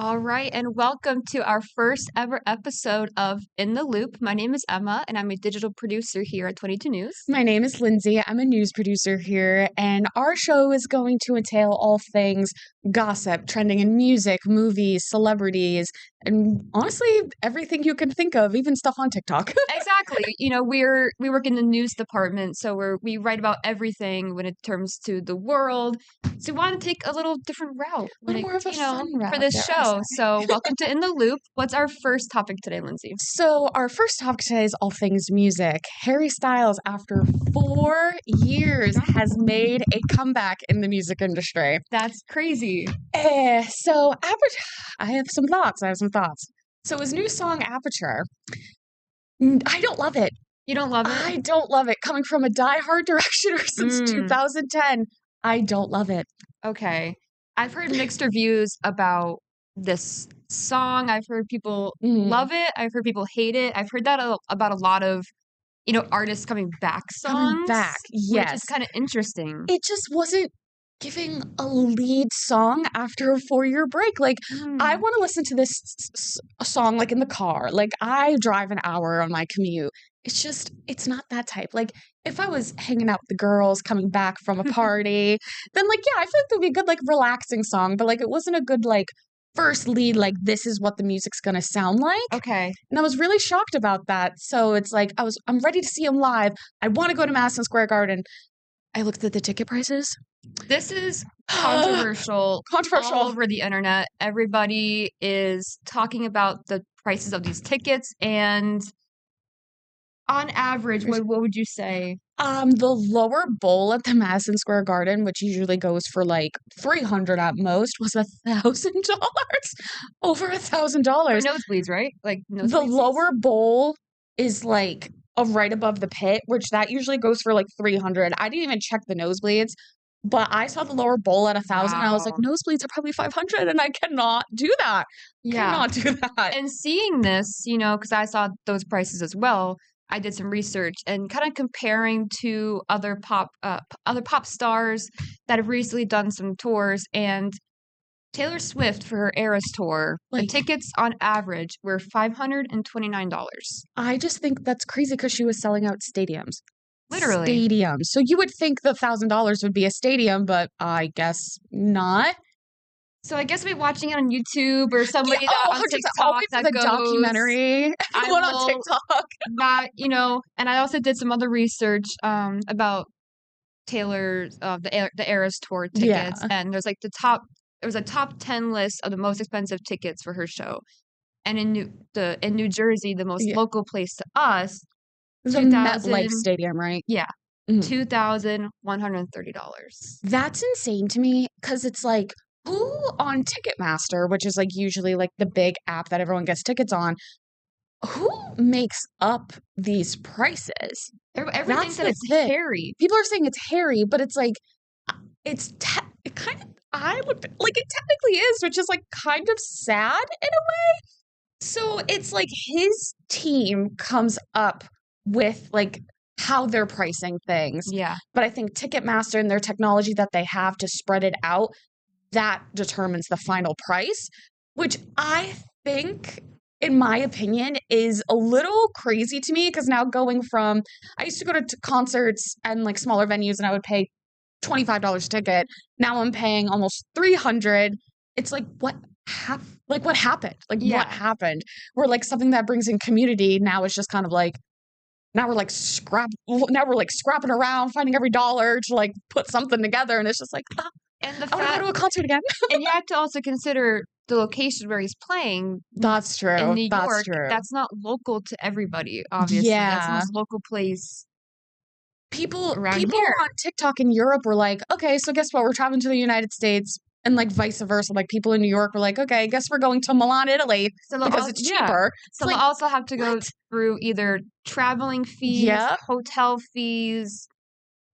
All right, and welcome to our first ever episode of In the Loop. My name is Emma, and I'm a digital producer here at 22 News. My name is Lindsay. I'm a news producer here, and our show is going to entail all things gossip, trending in music, movies, celebrities, and honestly, everything you can think of, even stuff on TikTok. Exactly. We work in the news department, so we write about everything when it comes to the world. So we want to take a little different route A little more of a fun for route, this dare I show. say. So welcome to In the Loop. What's our first topic today, Lindsay? So, our first topic today is all things music. Harry Styles, after 4 years, has made a comeback in the music industry. That's crazy. I have some thoughts. So, his new song, Aperture, I don't love it. You don't love it? I don't love it. Coming from a diehard Directioner since 2010, I don't love it. Okay. I've heard mixed reviews about this song. I've heard people love it. I've heard people hate it. I've heard that about a lot of, artists coming back songs. Coming back, Which is yes. kind of interesting. It just wasn't giving a lead song after a 4-year break. Like, I want to listen to this song, like, in the car. Like, I drive an hour on my commute. It's not that type. Like, if I was hanging out with the girls, coming back from a party, then, like, yeah, I feel like it would be a good, like, relaxing song. But, like, it wasn't a good, like, first lead, like, this is what the music's gonna sound like. Okay. And I was really shocked about that. So it's like, I'm ready to see him live. I want to go to Madison Square Garden. I looked at the ticket prices. This is controversial. Controversial. All over the internet. Everybody is talking about the prices of these tickets. And on average, what would you say? The lower bowl at the Madison Square Garden, which usually goes for like $300 at most, was $1,000. Over $1,000. For nosebleeds, right? Like nosebleeds. The lower bowl is like right above the pit, which that usually goes for like $300. I didn't even check the nosebleeds, but I saw the lower bowl at $1,000. And I was like, nosebleeds are probably $500, and I cannot do that. Cannot do that. And seeing this, because I saw those prices as well, I did some research and kind of comparing to other pop stars that have recently done some tours, and Taylor Swift for her Eras tour, the tickets on average were $529. I just think that's crazy because she was selling out stadiums. Literally. Stadiums. So you would think the $1,000 would be a stadium, but I guess not. So I guess we're watching it on YouTube or somebody on TikTok that the goes, documentary. I One on TikTok. That, and I also did some other research about Taylor's the Eras tour tickets, and there's like there was a top 10 list of the most expensive tickets for her show. And in New Jersey, the most local place to us, the MetLife Stadium, right? Yeah. $2,130. That's insane to me because it's like, who on Ticketmaster, which is like usually like the big app that everyone gets tickets on, who makes up these prices? Everything said it's Harry. People are saying it's Harry, but it's like, it technically is, which is like kind of sad in a way. So it's like his team comes up with like how they're pricing things. Yeah. But I think Ticketmaster and their technology that they have to spread it out, that determines the final price, which I think, in my opinion, is a little crazy to me because now I used to go to concerts and like smaller venues and I would pay $25 a ticket. Now I'm paying almost $300. It's like, what happened? What happened? Where like something that brings in community now is just kind of like, now we're like scrapping around, finding every dollar to like put something together, and it's just like, and I want to go to a concert again. And you have to also consider the location where he's playing. That's true. In New York, true. That's not local to everybody, obviously. Yeah. That's the most local place. People on TikTok in Europe were like, okay, so guess what? We're traveling to the United States, and like vice versa. Like people in New York were like, okay, I guess we're going to Milan, Italy, because it's cheaper. So they'll also have to go through either traveling fees, hotel fees.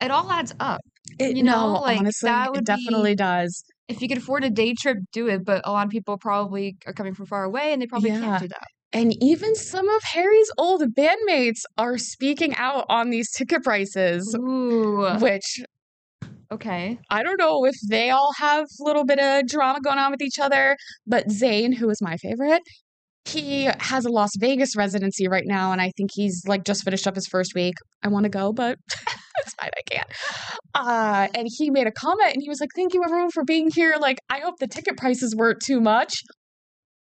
It all adds up. Honestly, it definitely does. If you could afford a day trip, do it. But a lot of people probably are coming from far away, and they probably can't do that. And even some of Harry's old bandmates are speaking out on these ticket prices. Ooh. Which, Okay. I don't know if they all have a little bit of drama going on with each other, but Zayn, who is my favorite, he has a Las Vegas residency right now, and I think he's like just finished up his first week. I want to go, but it's fine, I can't. And he made a comment and he was like, "Thank you everyone for being here. Like, I hope the ticket prices weren't too much."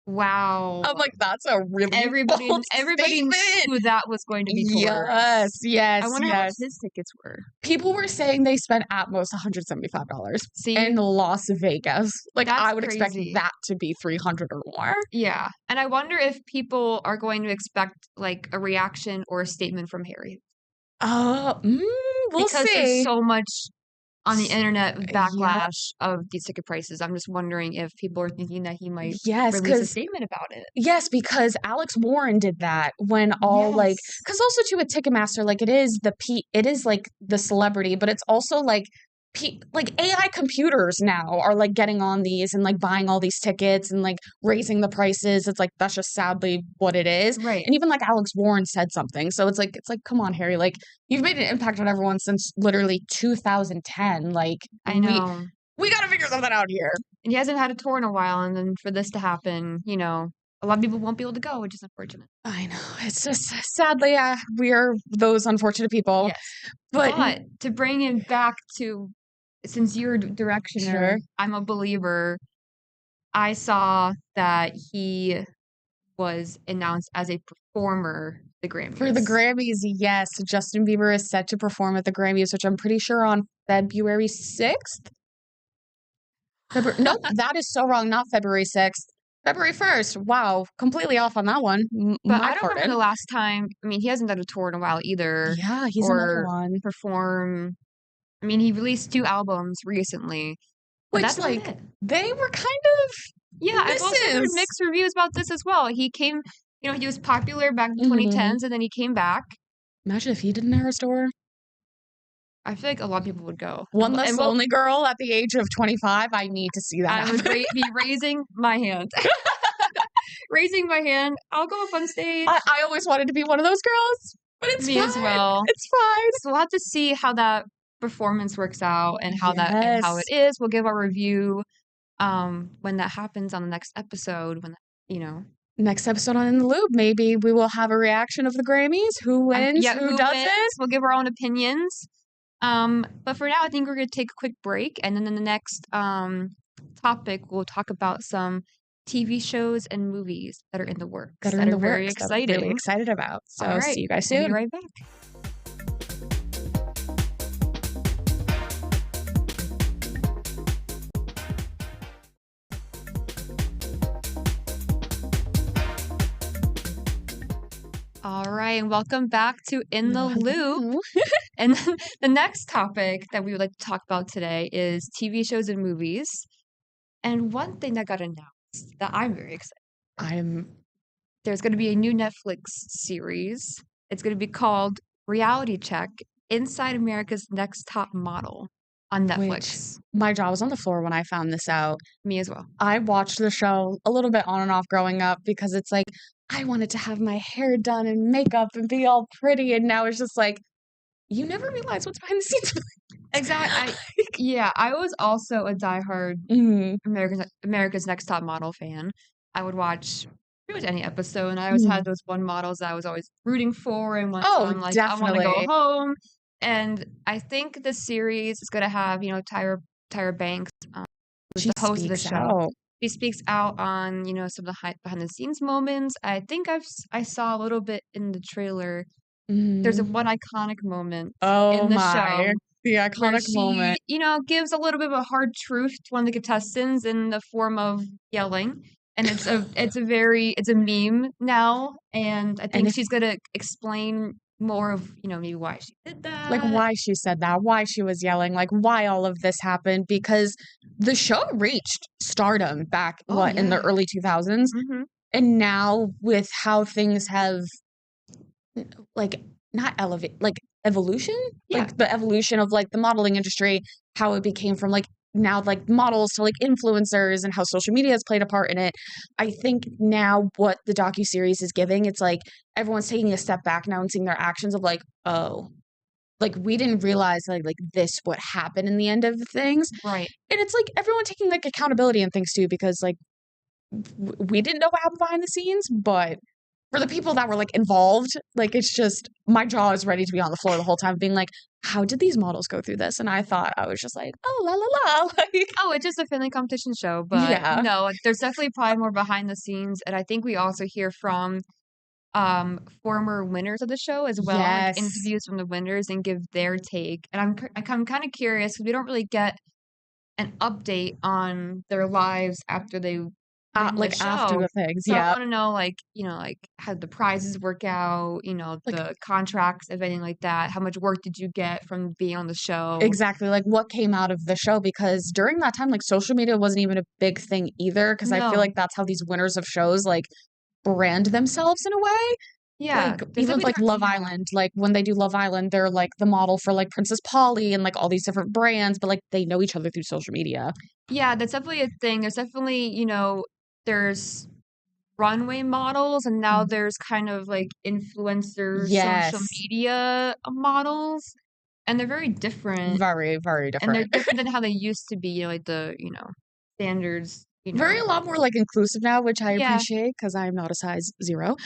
Wow. I'm like, that's a really bold Everybody statement. knew that was going to be Yes, Taurus. yes, I wonder how much yes. his tickets were. People were saying they spent at most $175 See, in Las Vegas. Like, that's I would expect crazy. that to be 300 or more. Yeah. And I wonder if people are going to expect like a reaction or a statement from Harry Mm, we'll because there's see. so much on the internet Yeah, backlash of these ticket prices. I'm just wondering if people are thinking that he might yes, release a because statement about it. yes, because Alex Warren did that when all like, Yes. because also to a Ticketmaster, like it is like the celebrity, but it's also like like AI computers now are like getting on these and like buying all these tickets and like raising the prices. It's like that's just sadly what it is. Right. And even like Alex Warren said something, so it's like come on, Harry, like you've made an impact on everyone since literally 2010. Like I know. we got to figure something out here. And he hasn't had a tour in a while, and then for this to happen, a lot of people won't be able to go, which is unfortunate. I know. It's just sadly, we are those unfortunate people. Yes. But But to bring it back to, since you're a directioner, sure. I'm a believer. I saw that he was announced as a performer at the For the Grammys. Grammys, yes, Justin Bieber is set to perform at the Grammys, which I'm pretty sure on February 6th. Nope, that is so wrong. Not February 6th. February 1st. Wow, completely off on that one. But My I don't remember pardon. the last time. I mean, he hasn't done a tour in a while either, Yeah, he's another or one. perform. I mean, he released 2 albums recently, but Which, that's about like, it. they were kind of Yeah, I've also heard misses. mixed reviews about this as well. He came, he was popular back in the Mhm. 2010s, and then he came back. Imagine if he did an Eras tour. I feel like a lot of people would go. One less And what lonely girl at the age of 25. I need to see that I would happen. be raising my hand. Raising my hand. I'll go up on stage. I always wanted to be one of those girls, but it's Me as fine. well. It's fine. So we'll have to see how that performance works out and how it Yes. is. We'll give our review when that happens on the next episode Next episode on In the Loop, maybe we will have a reaction of the Grammys. Who wins? yeah, Who who doesn't? wins? We'll give our own opinions. But for now, I think we're gonna take a quick break, and then in the next topic, we'll talk about some TV shows and movies that are in the works That are in the very works that I'm really exciting. excited about. All So see right, you guys we'll be soon. right back. All right, and welcome back to In the Loop. Hello. And the next topic that we would like to talk about today is TV shows and movies. And one thing that got announced that I'm very excited. I'm There's going to be a new Netflix series. It's going to be called Reality Check: Inside America's Next Top Model on which Netflix. my jaw was on the floor when I found this out. Me as well. I watched the show a little bit on and off growing up because it's like I wanted to have my hair done and makeup and be all pretty, and now it's just like you never realize what's behind the scenes. Exactly. Yeah, I was also a diehard Mhm, America's Next Top Model fan. I would watch pretty much any episode, and I always had mhm. those one models that I was always rooting for, and once Oh, I'm like, I want to go definitely. home. And I think this series is going to have, Tyra Banks, who's She the host of the speaks show. out. She speaks out on, some of the behind the scenes moments. I think I saw a little bit in the trailer. There's a Mhm. one iconic moment Oh in the show my, the where iconic she, moment. gives a little bit of a hard truth to one of the contestants in the form of yelling. And it's a meme now. And I And think if she's gonna explain more of, maybe why she did like that. why she said that, why she was yelling, like why all of this happened, because the show reached stardom back Oh what in the yeah. early 2000s, Hmm. and now with how things have like not elevate like evolution, Yeah. like the evolution of like the modeling industry, how it became from like now like models to like influencers and how social media has played a part in it. I think now what the docuseries is giving, it's like everyone's taking a step back now and seeing their actions of like, oh, like we didn't realize like this would happen in the end of things. Right. And it's like everyone taking like accountability and things too, because like we didn't know what happened behind the scenes, but for the people that were like involved, like it's just my jaw is ready to be on the floor the whole time, being like, how did these models go through this? And I was just like, oh la la la, like Oh, it's just a friendly competition show, but yeah, no, there's definitely probably more behind the scenes, and I think we also hear from former winners of the show as well, like yes, interviews from the winners and give their take. And I'm kind of curious because we don't really get an update on their lives after they win the like after show. the things, So I yeah, want to know, like, like how the prizes work out, like the contracts, if anything like that. How much work did you get from being on the show? exactly like what came out of the show, because during that time like social media wasn't even a big thing either, because I feel No. like that's how these winners of shows like brand themselves in a way. Yeah, Like there's even definitely like different. Love Yeah. Island, like when they do Love Island, they're like the model for like Princess Polly and like all these different brands, but like they know each other through social media. Yeah, that's definitely a thing. There's definitely, there's runway models, and now there's kind of like influencer social Yes. media models, and they're very different, Very, very and they're different. different than how they used to be, like the, standards, Very a lot more like inclusive now, which I Yeah, appreciate because I am not a size 0.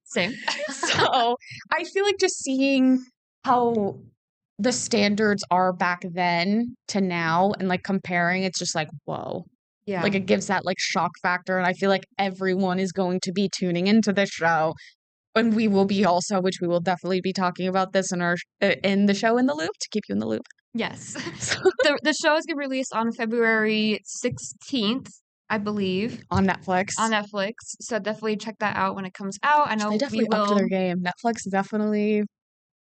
same. So I feel like just seeing how the standards are back then to now and like comparing, it's just like, whoa. Yeah. Like it gives that like shock factor. And I feel like everyone is going to be tuning into this show. And we will be also, which we will definitely be talking about this in our in the show In the Loop to keep you in the loop. Yes. So, The show is gonna be released on February 16th, I believe, on Netflix. on Netflix. So definitely check that out when it comes out. I They know we definitely upped will. their game. Netflix definitely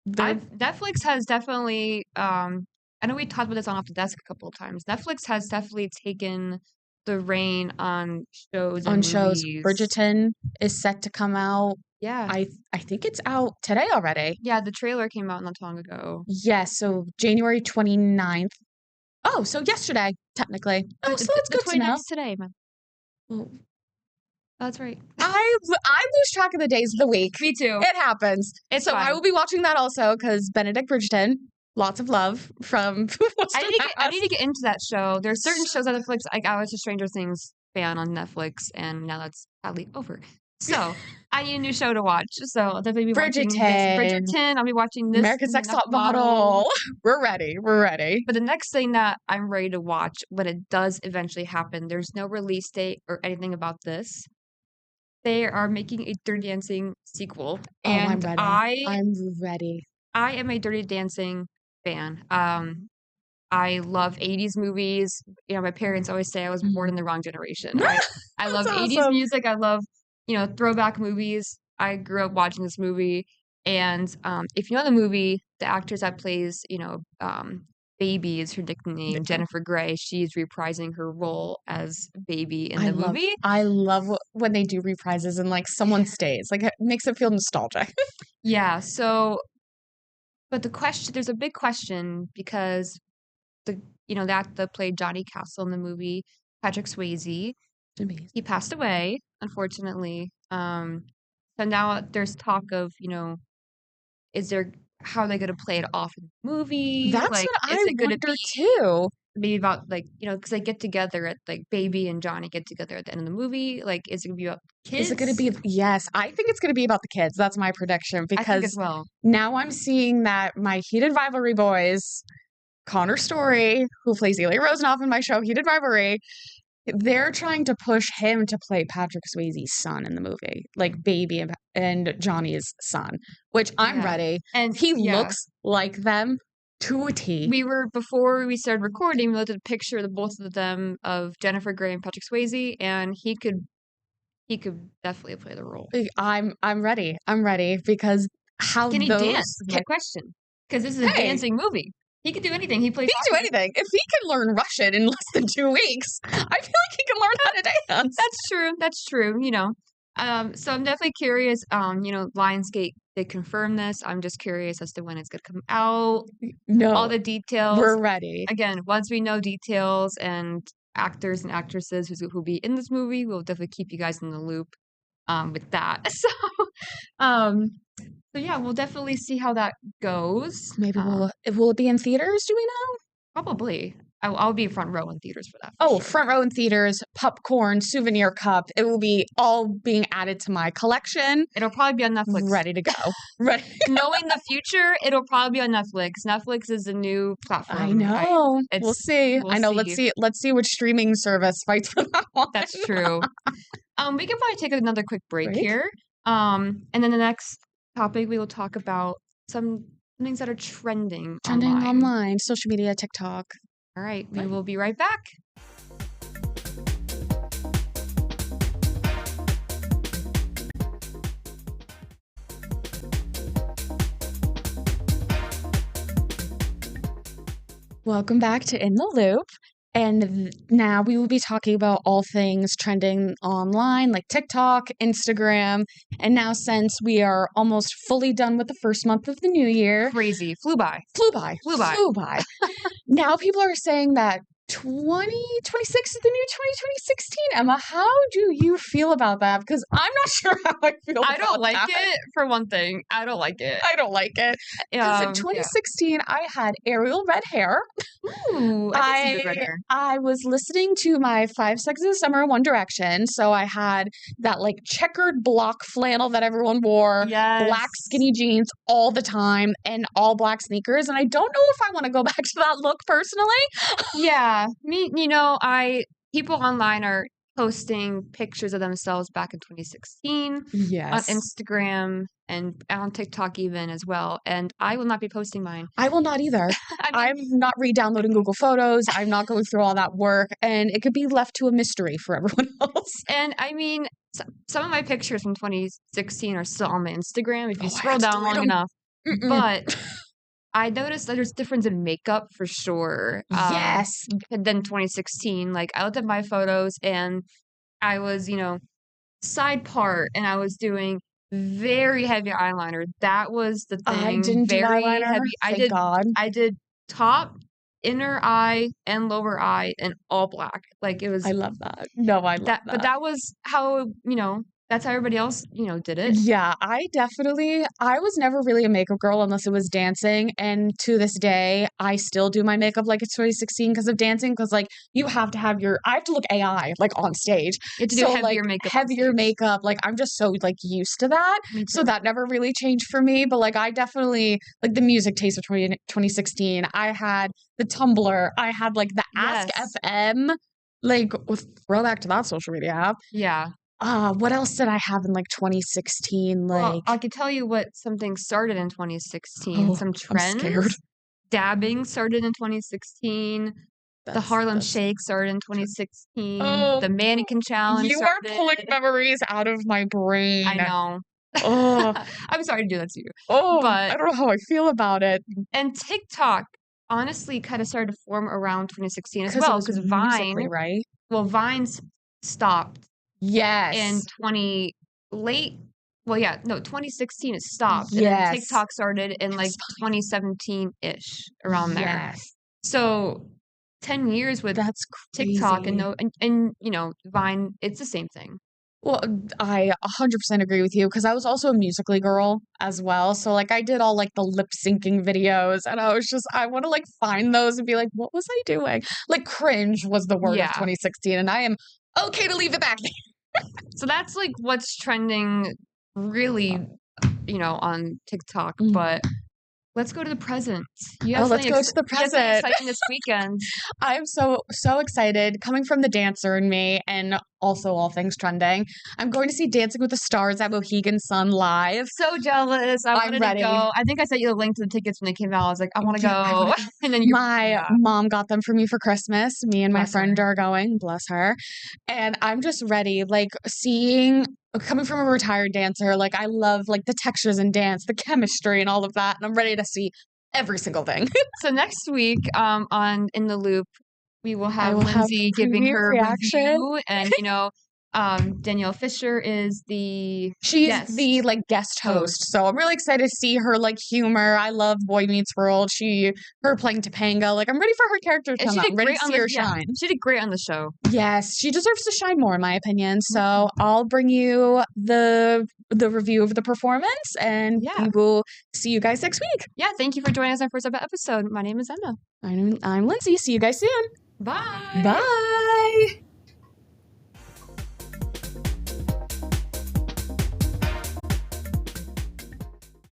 they're I've Netflix has definitely I know we talked about this on Off the Desk a couple of times. Netflix has definitely taken the reign on shows on and shows. movies. Bridgerton is set to come out. Yeah. I think it's out today already. Yeah, the trailer came out not too long ago. Yes, so January 29th. Oh, so yesterday, technically. Oh, so that's The good to 29th know. is today, man. Well, Oh, that's right. I lose track of the days of the week. Me too. It happens. It's So I fine. will be watching that also because Benedict Bridgerton, lots of love from I Western need to get I Mass. need to get into that show. There's certain shows on Netflix. Like I was a Stranger Things fan on Netflix, and now that's sadly over. So I need a new show to watch. So I'll definitely be watching this Bridgerton, Bridgerton. I'll be watching this America's The Next Next Top Model. Model. We're ready. We're ready. But the next thing that I'm ready to watch when it does eventually happen, there's no release date or anything about this. They are making a Dirty Dancing sequel, Oh, I'm and ready. I I'm ready. I am a Dirty Dancing fan. I love 80s movies. My parents always say I was born in Mhm. the wrong generation. I That's love 80s awesome. music. I love, throwback movies. I grew up watching this movie. And if you know the movie, the actress that plays, Baby is her nickname, Jennifer Grey. She's reprising her role as Baby in the movie. I love when they do reprises and like someone stays. Like it makes it feel nostalgic. Yeah, so, but there's a big question because the actor that played Johnny Castle in the movie, Patrick Swayze, Amazing. he passed away, unfortunately. So now there's talk of, is there how are they gonna play it off in the movie? That's Like, what is I it gonna wonder be too. maybe about like, because they get together at like Baby and Johnny get together at the end of the movie? Like, is it gonna be about Is it going to kids? be? Yes, I think it's going to be about the kids. That's my prediction I think as because well. now I'm seeing that my heated rivalry boys, Connor Story, who plays Eli Rosenoff in my show Heated Rivalry, they're trying to push him to play Patrick Swayze's son in the movie, like Baby and Johnny's son, which I'm Yeah. ready. And He yeah, looks like them to a T. before we started recording, we looked at a picture of the both of them of Jennifer Grey and Patrick Swayze, and he could definitely play the role. I'm ready. I'm ready because how Can he dance? those Is my question. Because this is a hey, dancing movie. He could do anything. He plays he can do hockey. anything. If he can learn Russian in less than 2 weeks, I feel like he can learn how to dance. That's true. That's true. So I'm definitely curious. Lionsgate did confirm this. I'm just curious as to when it's gonna come out. All No, the details. we're ready. Again, once we know details and actors and actresses who'll be in this movie, we'll definitely keep you guys in the loop. with that. So yeah, we'll definitely see how that goes. Maybe will it be in theaters? Do we know? Probably. I'll be front row in theaters for that for Oh, sure. front row in theaters, popcorn, souvenir cup. It will be all being added to my collection. It'll probably be on Netflix. Ready to go. Ready. Knowing the future, it'll probably be on Netflix. Netflix is a new platform. I know. We'll see. We'll I know. see. Let's see which streaming service fights for that one. That's true. We can probably take another quick break Break? here. And then the next topic we will talk about some things that are trending online, social media, TikTok. All right, we will be right back. Welcome back to In the Loop. And now we will be talking about all things trending online, like TikTok, Instagram. And now, since we are almost fully done with the first month of the new year, Crazy. Flew by. Now people are saying that 2026 is the new 2016. Emma, how do you feel about that? Because I'm not sure how I feel about that. I don't like it, for one thing. I don't like it. I don't like it. Because in 2016, I had Ariel red hair. Ooh, I red hair. I was listening to my 5 Seconds of Summer, One Direction. So I had that like checkered block flannel that everyone wore, black skinny jeans all the time, and all black sneakers. And I don't know if I want to go back to that look personally. Yeah, people online are posting pictures of themselves back in 2016 on Instagram and on TikTok even as well. And I will not be posting mine. I will not either. I'm not re-downloading Google Photos. I'm not going through all that work. And it could be left to a mystery for everyone else. And I mean, some of my pictures from 2016 are still on my Instagram if you scroll down long enough. But I noticed that there's difference in makeup for sure. Than 2016. Like, I looked at my photos and I was, side part and I was doing very heavy eyeliner. That was the thing. I didn't do eyeliner. Heavy. Thank God. I did top, inner eye, and lower eye in all black. Like, it was. I love that. No, I love that. But that was how, that's how everybody else, did it. Yeah, I was never really a makeup girl unless it was dancing. And to this day, I still do my makeup like it's 2016 because of dancing. Because like I have to look AI like on stage. You have to do heavier makeup. Heavier makeup. Like I'm just so like used to that. So that never really changed for me. But like I definitely like the music taste of 2016. I had the Tumblr. I had like the Ask FM. Like throwback to that social media app. Yeah. What else did I have in like 2016? Well, I could tell you what something started in 2016. Some trends. I'm scared. Dabbing started in 2016. The Harlem Shake started in 2016. The Mannequin Challenge. You are pulling memories out of my brain. I know. I'm sorry to do that to you. But I don't know how I feel about it. And TikTok honestly kind of started to form around 2016 as well because Vine, right? Well, Vine stopped. Yes. In 2016 it stopped. And then TikTok started in like 2017-ish, around there. Yes. So 10 years with TikTok and Vine, it's the same thing. Well, I 100% agree with you because I was also a Musical.ly girl as well. So like I did all like the lip syncing videos and I want to like find those and be like, what was I doing? Like cringe was the word of 2016 and I am okay to leave it back there. So that's like what's trending really, on TikTok. But let's go to the present. Let's go to the present. Exciting this weekend. I'm so excited. Coming from the dancer in me and also all things trending, I'm going to see Dancing with the Stars at Mohegan Sun live. So jealous. I wanted to go. I think I sent you the link to the tickets when they came out. I was like, I want to go. And then my mom got them for me for Christmas. Me and my friend are going. Bless her. And I'm just ready. Like coming from a retired dancer, like I love like the textures in dance, the chemistry and all of that. And I'm ready to see every single thing. So next week on In the Loop, we will have Lindsay giving her reaction. review and, Danielle Fisher is the She's guest the like guest host. So I'm really excited to see her like humor. I love Boy Meets World. Her playing Topanga. Like I'm ready for her character to And come she out. did I'm ready great to on see the her shine. she did great on the show. Yes, she deserves to shine more in my opinion. So I'll bring you the review of the performance and Yeah. we will see you guys next week. Yeah, thank you for joining us on our first episode. My name is Emma. I'm Lindsay. See you guys soon. Bye. Bye.